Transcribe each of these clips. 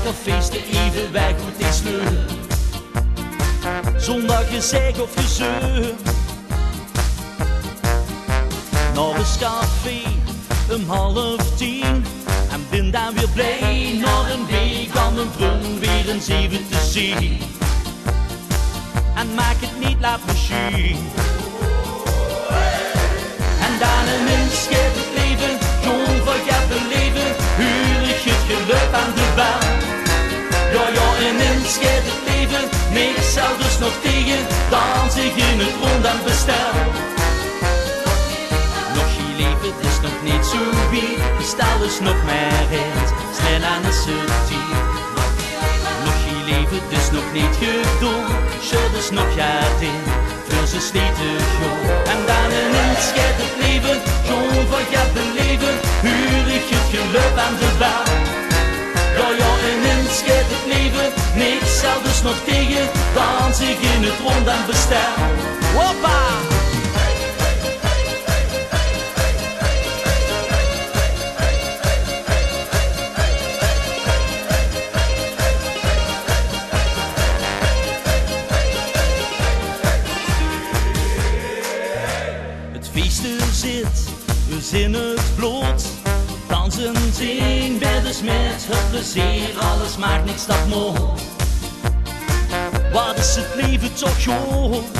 dat feesten even wij goed is sleur. Zondag gezegd of gezeur. Naar het café om 9:30. En ben dan weer blij na een week aan een brun weer een 7 te zien. En maak het niet laat machine. En dan een inschep het leven, jong vergeet het leven, hurig het geluk aan de baan. Ja, ja, een inschep het leven, niks zelfs nog tegen, dans ik in het rond en bestel. Nog je leven, het is nog niet zo wie, die stel is nog maar het, snel aan de sortie. Nog je leven, het is nog niet gedaan, shirt is nog gaat in. Veel ze steeds jong. En dan een inschep het leven, jong vergeet het leven, hurig het geluk aan de baan. Ja, ja, een inschep het leven, niks zelfs nog tegen, dans ik in het rond en bestel. Hoppa! Feesten zit, we zien het bloot. Dansen, zingen, bedden, met het plezier, alles maakt niks dat moet. Wat is het leven toch groot?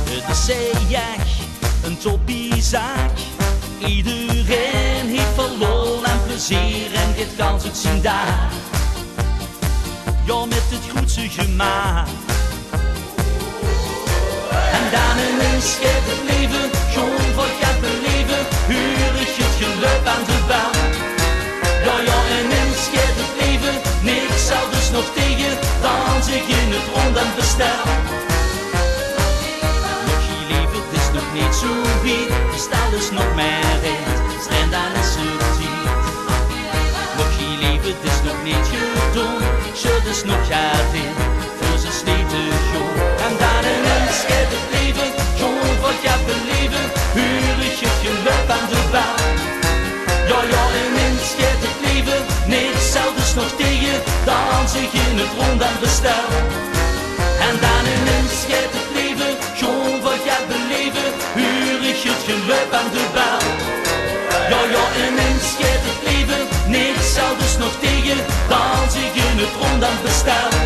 Het is echt een toppiezaak. Iedereen heeft van lol en plezier en dit kan het zien daar. Ja, met het goedse gemaakt. En dan een inschep het leven, jong vergeet het leven, hurig het geluk aan de baan. Ja, ja, een inschep het leven, niks zelfs nog tegen, dans ik in het rond en bestel. Nog je leven, het is nog niet zo wiet, de stel is nog maar het, strand aan de sortie. Nog je leven, het is nog niet gedaan, shirt is nog gaat in, voor ze steeds te jong. En dan een inschep het leven, jong vergeet het leven, hurig het geluk aan de baan. Ja, ja, een inschep het leven, niks zelfs nog tegen, dans ik in het rond en bestel. En dan een inschep het leven, jong vergeet het leven, hurig het geluk aan de baan. Ja, ja, een inschep het leven, niks zelfs nog tegen, dans ik in het rond en bestel.